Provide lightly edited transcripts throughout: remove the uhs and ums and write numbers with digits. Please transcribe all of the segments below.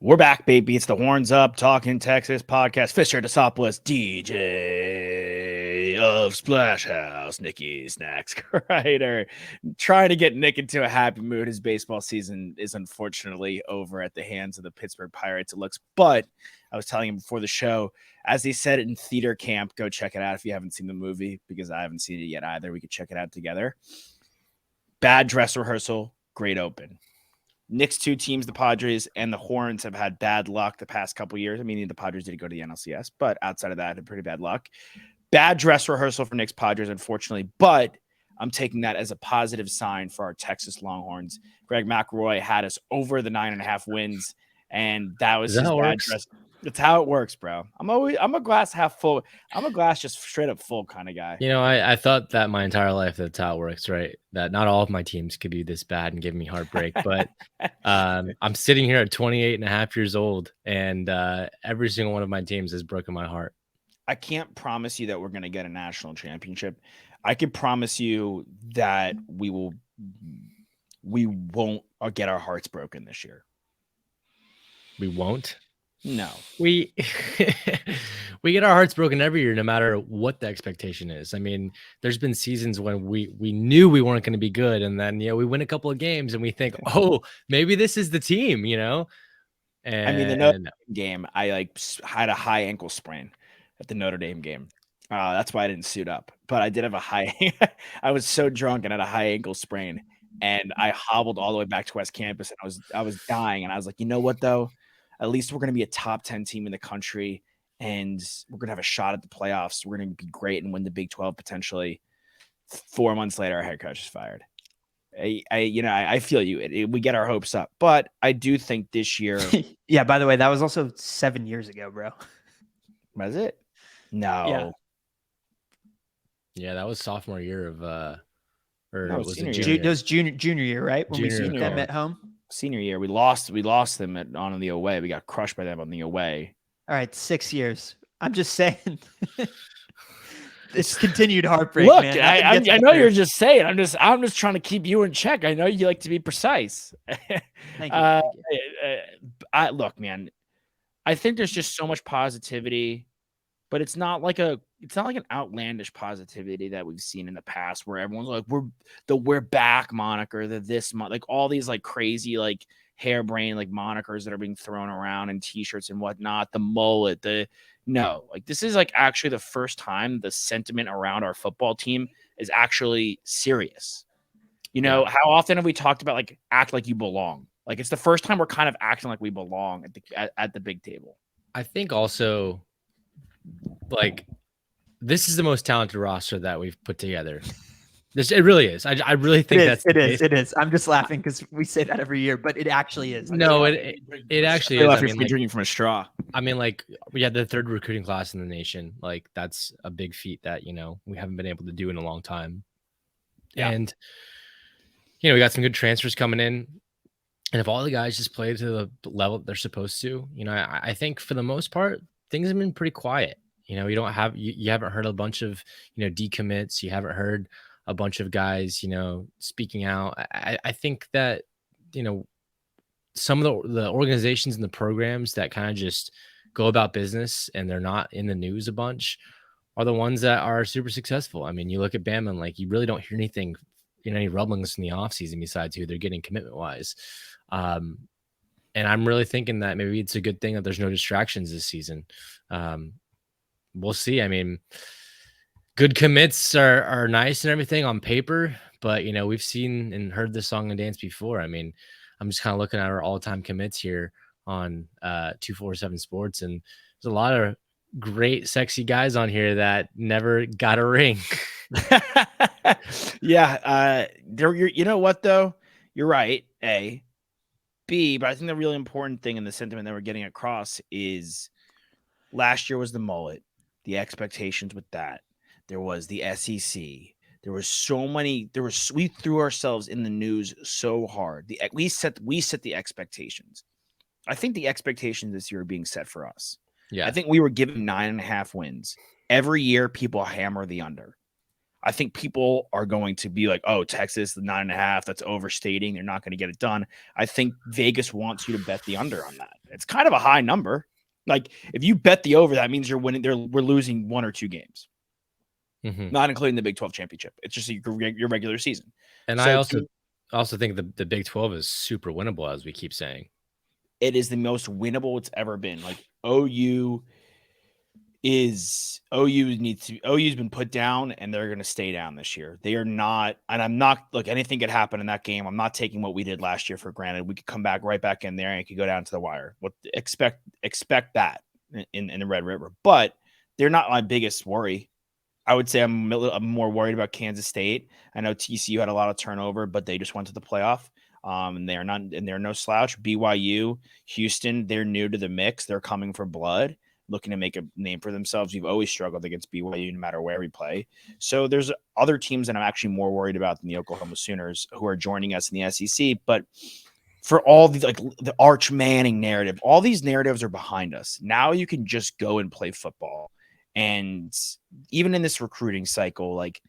We're back, baby. It's the Horns Up Talking Texas podcast. Fisher DeSopoulos, DJ of Splash House, Nicky Snacks writer, trying to get Nick into a happy mood. His baseball season is unfortunately over at the hands of the Pittsburgh Pirates, it looks. But I was telling him before the show, as he said in theater camp, go check it out if you haven't seen the movie, because I haven't seen it yet either. We could check it out together. Bad dress rehearsal, great open. Nick's two teams, the Padres and the Horns, have had bad luck the past couple years. I mean, the Padres did go to the NLCS, but outside of that, had pretty bad luck. Bad dress rehearsal for Nick's Padres, unfortunately, but I'm taking that as a positive sign for our Texas Longhorns. Greg McElroy had us over the 9.5 wins, and that was his bad dress. That's how it works, bro. I'm a glass half full. I'm a glass just straight up full kind of guy. You know, I thought that my entire life that's how it works, right? That not all of my teams could be this bad and give me heartbreak. But I'm sitting here at 28 and a half years old, and every single one of my teams has broken my heart. I can't promise you that we're going to get a national championship. I can promise you that we won't get our hearts broken this year. We won't? No. We get our hearts broken every year, no matter what the expectation is. I mean, there's been seasons when we knew we weren't going to be good, and then we win a couple of games and we think, oh, maybe this is the team, And I mean, the Notre Dame game, I had a high ankle sprain at the Notre Dame game. That's why I didn't suit up. But I did have a high I was so drunk and had a high ankle sprain, and I hobbled all the way back to West Campus, and I was dying, and I was like, you know what though? At least we're going to be a top 10 team in the country, and we're going to have a shot at the playoffs. We're going to be great and win the Big 12 potentially. 4 months later, our head coach is fired. I feel you. We get our hopes up, but I do think this year. Yeah. By the way, that was also 7 years ago, bro. Was it? No. Yeah, that was sophomore year of was it junior? It was junior year, right? When we beat them at home. Senior year, we lost them on the away. We got crushed by them on the away. All right, 6 years. I'm just saying, it's continued heartbreak. Look, man. I know you're just saying. I'm just trying to keep you in check. I know you like to be precise. Thank you. Look, man, I think there's just so much positivity, but it's not like an outlandish positivity that we've seen in the past where everyone's like, we're back moniker, like all these like crazy, like harebrained, like monikers that are being thrown around and t-shirts and whatnot, the mullet, like this is like actually the first time the sentiment around our football team is actually serious. How often have we talked about like act like you belong? Like it's the first time we're kind of acting like we belong at the big table. I think also, like, this is the most talented roster that we've put together. It really is. I really think it is. I'm just laughing because we say that every year, but it actually is. No, it actually is. I mean, drinking from a straw. I mean, like, we had the third recruiting class in the nation. Like, that's a big feat that we haven't been able to do in a long time. Yeah. And we got some good transfers coming in. And if all the guys just play to the level that they're supposed to, I think for the most part, things have been pretty quiet. You haven't heard a bunch of, decommits. You haven't heard a bunch of guys, speaking out. I think that, some of the organizations and the programs that kind of just go about business and they're not in the news a bunch are the ones that are super successful. I mean, you look at Bama and like, you really don't hear anything, any rumblings in the offseason besides who they're getting commitment wise. And I'm really thinking that maybe it's a good thing that there's no distractions this season. We'll see. I mean, good commits are nice and everything on paper, but we've seen and heard this song and dance before. I mean, I'm just kind of looking at our all-time commits here on 247 Sports, and there's a lot of great, sexy guys on here that never got a ring. Yeah, you know what though? You're right. A, B, but I think the really important thing in the sentiment that we're getting across is last year was the mullet, the expectations with that. There was the SEC. There was so many. We threw ourselves in the news so hard. We set the expectations. I think the expectations this year are being set for us. Yeah, I think we were given 9.5 wins every year. People hammer the under. I think people are going to be like, oh, Texas, the 9.5, that's overstating. They're not going to get it done. I think Vegas wants you to bet the under on that. It's kind of a high number. Like if you bet the over, that means you're winning. We're losing 1 or 2 games, not including the Big 12 championship. It's just your regular season. And So I also think the Big 12 is super winnable, as we keep saying. It is the most winnable it's ever been. Like OU's been put down and they're going to stay down this year. They are not, and I'm not, look, anything could happen in that game. I'm not taking what we did last year for granted. We could come back right back in there and it could go down to the wire. Expect that in the Red River, but they're not my biggest worry. I would say I'm more worried about Kansas State. I know TCU had a lot of turnover, but they just went to the playoff. And they're no slouch. BYU, Houston, they're new to the mix. They're coming for blood, looking to make a name for themselves. We've always struggled against BYU no matter where we play. So there's other teams that I'm actually more worried about than the Oklahoma Sooners who are joining us in the SEC. But for all these, like the Arch Manning narrative, all these narratives are behind us. Now you can just go and play football. And even in this recruiting cycle, like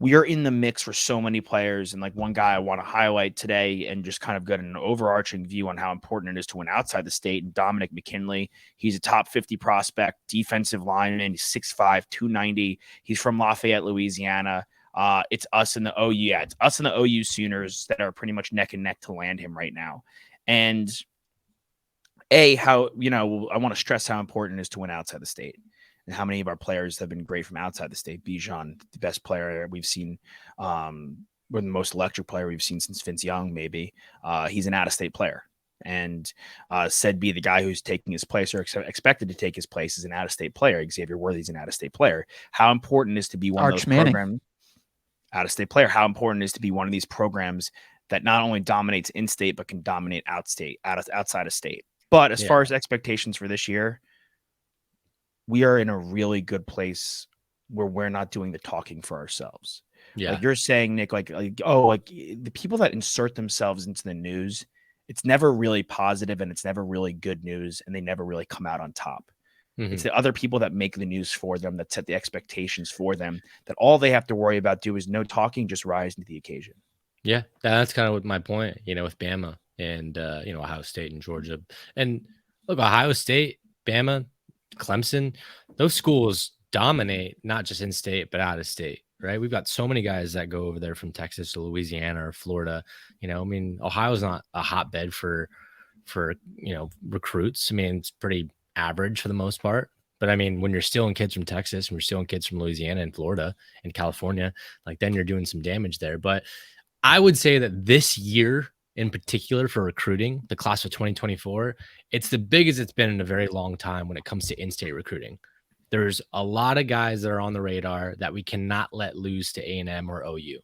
we are in the mix for so many players. And like one guy I want to highlight today and just kind of get an overarching view on how important it is to win outside the state. And Dominic McKinley, he's a top 50 prospect, defensive lineman. He's 6'5", 290. He's from Lafayette, Louisiana. It's us and the OU. Yeah, it's us and the OU Sooners that are pretty much neck and neck to land him right now. And I want to stress how important it is to win outside the state. And how many of our players have been great from outside the state. Bijan, the best player we've seen, or the most electric player we've seen since Vince Young, maybe. He's an out-of-state player. And said be the guy who's taking his place or expected to take his place is an out-of-state player. Xavier Worthy's an out-of-state player. How important it is to be one of those programs, out-of-state player, how important it is to be one of these programs that not only dominates in-state, but can dominate outside of state. But as far as expectations for this year, we are in a really good place where we're not doing the talking for ourselves. Yeah. Like you're saying, Nick, like the people that insert themselves into the news, it's never really positive and it's never really good news. And they never really come out on top. Mm-hmm. It's the other people that make the news for them, that set the expectations for them, that all they have to worry about is no talking, just rise to the occasion. Yeah. That's kind of what my point, with Bama and, Ohio State and Georgia. And look, Ohio State, Bama, Clemson, those schools dominate not just in state but out of state, right? We've got so many guys that go over there from Texas to Louisiana or Florida. Ohio's not a hotbed for recruits. It's pretty average for the most part. But when you're stealing kids from Texas and you're stealing kids from Louisiana and Florida and California, like then you're doing some damage there. But I would say that this year in particular for recruiting, the class of 2024, it's the biggest it's been in a very long time when it comes to in-state recruiting. There's a lot of guys that are on the radar that we cannot let lose to A&M or OU.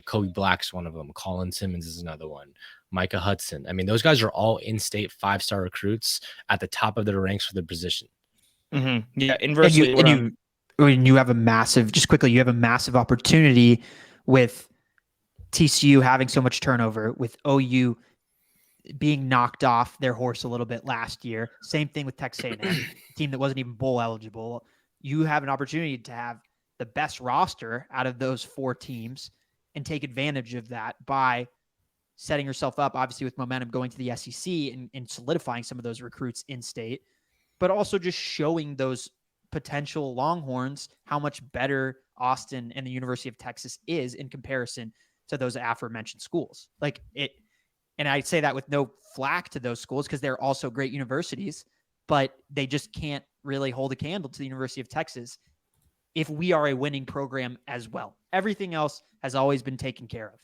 Kobe Black's one of them. Colin Simmons is another one. Micah Hudson. Those guys are all in-state 5-star recruits at the top of their ranks for their position. Mm-hmm. Yeah, inversely. When you have a massive, just quickly, you have a massive opportunity with TCU having so much turnover, with OU being knocked off their horse a little bit last year. Same thing with Texas A&M, a team that wasn't even bowl eligible. You have an opportunity to have the best roster out of those 4 teams and take advantage of that by setting yourself up, obviously, with momentum going to the SEC and solidifying some of those recruits in state, but also just showing those potential Longhorns how much better Austin and the University of Texas is in comparison to those aforementioned schools. And I say that with no flack to those schools because they're also great universities, but they just can't really hold a candle to the University of Texas if we are a winning program as well. Everything else has always been taken care of.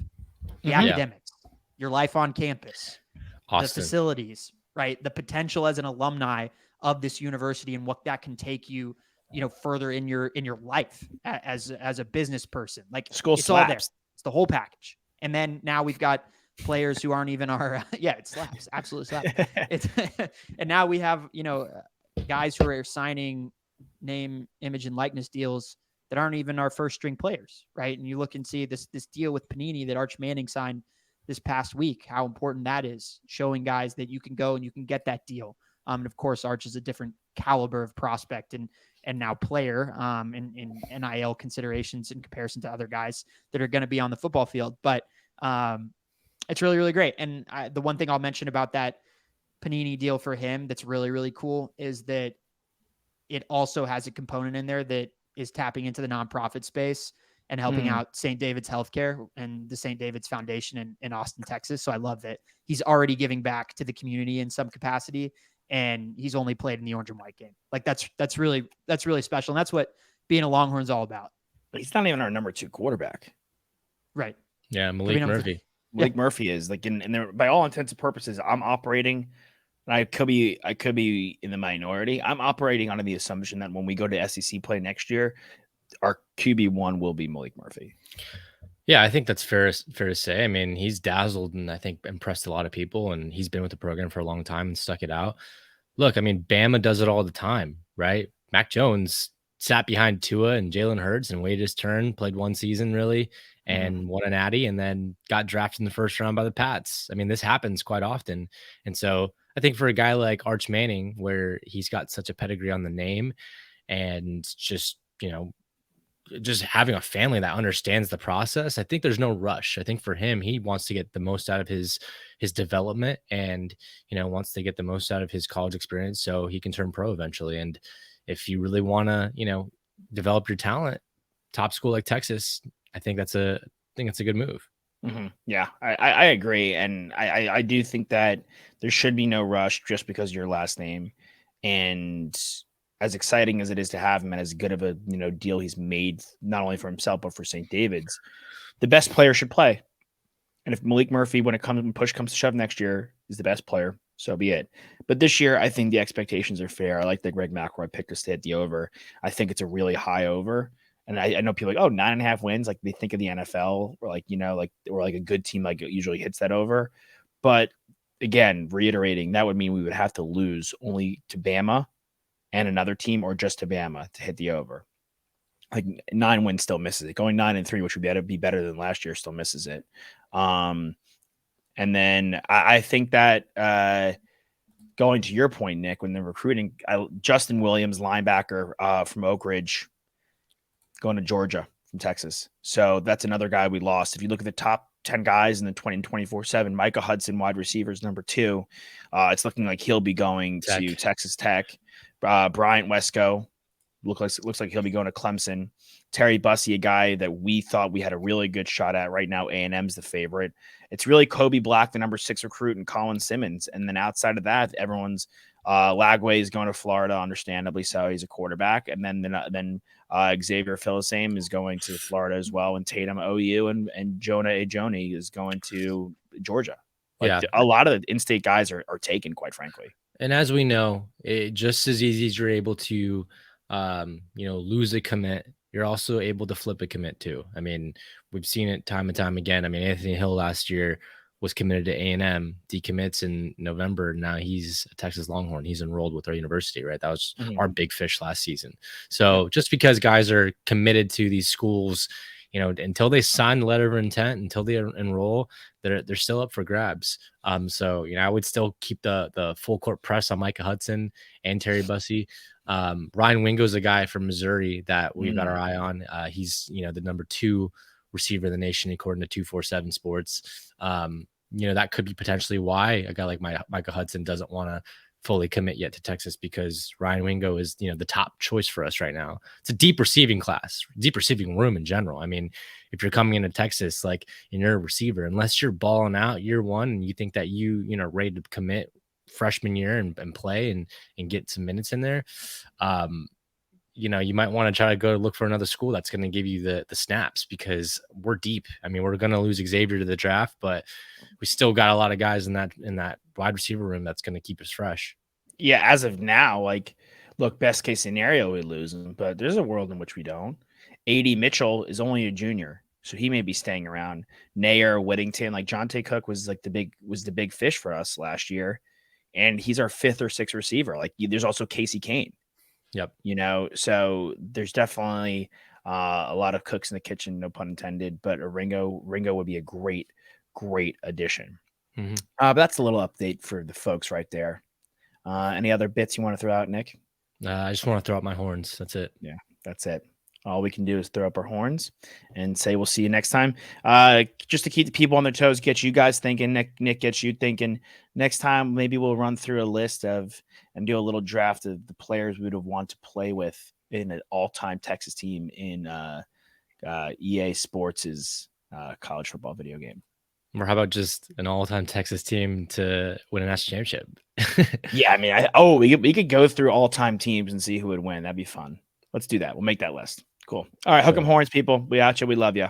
The academics, your life on campus, Austin, the facilities, right? The potential as an alumni of this university and what that can take you, further in your life as a business person. Like school it's slaps. all there. It's the whole package. And then now we've got players who aren't even our, it slaps, absolutely slaps. And now we have, guys who are signing name, image, and likeness deals that aren't even our first string players, right? And you look and see this deal with Panini that Arch Manning signed this past week, how important that is, showing guys that you can go and you can get that deal. And of course, Arch is a different caliber of prospect and now player in NIL considerations in comparison to other guys that are going to be on the football field. But it's really, really great. And the one thing I'll mention about that Panini deal for him that's really, really cool is that it also has a component in there that is tapping into the nonprofit space and helping out St. David's Healthcare and the St. David's Foundation in Austin, Texas. So I love that he's already giving back to the community in some capacity, and he's only played in the orange and white game. Like that's really special. And that's what being a Longhorn's all about. But he's not even our number 2 quarterback. Right. Yeah. Malik Murphy. Malik Murphy is like in there by all intents and purposes. I'm operating, and I could be in the minority. I'm operating under the assumption that when we go to SEC play next year, our QB1 will be Malik Murphy. Yeah, I think that's fair to say. I mean, he's dazzled and I think impressed a lot of people, and he's been with the program for a long time and stuck it out. Look, I mean, Bama does it all the time, right? Mac Jones sat behind Tua and Jalen Hurts and waited his turn, played one season really, and won an Natty, and then got drafted in the first round by the Pats. I mean, this happens quite often. And so I think for a guy like Arch Manning, where he's got such a pedigree on the name and just, just having a family that understands the process, I think there's no rush. I think for him, he wants to get the most out of his development and, wants to get the most out of his college experience so he can turn pro eventually. And if you really want to, develop your talent, top school like Texas, I think it's a good move. Yeah, I agree. And I do think that there should be no rush just because of your last name. And as exciting as it is to have him and as good of a deal he's made, not only for himself, but for St. David's, the best player should play. And if Malik Murphy, when push comes to shove next year, is the best player, so be it. But this year, I think the expectations are fair. I like that Greg McElroy picked us to hit the over. I think it's a really high over. And I know people are like, 9.5 wins. Like they think of the NFL or or a good team, like it usually hits that over. But again, reiterating, that would mean we would have to lose only to Bama and another team, or just to Bama to hit the over. Like 9 wins still misses it. Going 9-3, which would be better than last year, still misses it. And then I think that going to your point, Nick, when they're recruiting, Justin Williams, linebacker from Oak Ridge, going to Georgia from Texas. So that's another guy we lost. If you look at the top 10 guys in the 20 and 24/7, Micah Hudson, wide receivers, number 2. It's looking like he'll be going to Texas Tech. Bryant Wesco looks like he'll be going to Clemson. Terry Bussey, a guy that we thought we had a really good shot at. Right now, A&M's the favorite. It's really Kobe Black, the number 6 recruit, and Colin Simmons. And then outside of that, everyone's Lagway is going to Florida, understandably so. He's a quarterback. And then Xavier Philosame is going to Florida as well. And Tatum, OU, and Jonah Ajoni is going to Georgia. A lot of the in-state guys are taken, quite frankly. And as we know, just as easy as you're able to, lose a commit, you're also able to flip a commit too. I mean, we've seen it time and time again. I mean, Anthony Hill last year was committed to A&M, decommits in November. Now he's a Texas Longhorn. He's enrolled with our university, right? That was our big fish last season. So just because guys are committed to these schools, until they sign the letter of intent, until they enroll, they're still up for grabs. So I would still keep the full court press on Micah Hudson and Terry Bussey. Ryan Wingo's a guy from Missouri that we've got our eye on. He's the number 2 receiver in the nation according to 247 Sports. That could be potentially why a guy like Micah Hudson doesn't want to fully commit yet to Texas, because Ryan Wingo is the top choice for us right now. It's a deep receiving class, deep receiving room in general. I mean, if you're coming into Texas like and you're a receiver, unless you're balling out year one and you think that ready to commit freshman year and play and get some minutes in there, you might want to try to go look for another school that's going to give you the snaps, because we're deep. I mean, we're going to lose Xavier to the draft, but we still got a lot of guys in that wide receiver room that's going to keep us fresh. Yeah, as of now, look, best case scenario, we lose him, but there's a world in which we don't. A.D. Mitchell is only a junior, so he may be staying around. Nair, Whittington, Jonte Cook was the big fish for us last year, and he's our 5th or 6th receiver. There's also Casey Kane. Yep. So there's definitely a lot of cooks in the kitchen, no pun intended, but Ringo would be a great addition. But that's a little update for the folks right there. Any other bits you want to throw out, Nick? I just want to throw out my horns. That's it. Yeah, that's it. All we can do is throw up our horns and say we'll see you next time. Just to keep the people on their toes, get you guys thinking. Nick gets you thinking. Next time, maybe we'll run through a list of and do a little draft of the players we would have wanted to play with in an all-time Texas team in EA Sports' college football video game. Or how about just an all-time Texas team to win a national championship? Yeah, I mean, we could go through all-time teams and see who would win. That'd be fun. Let's do that. We'll make that list. Cool. All right, hook 'em horns, people. We out you. We love you.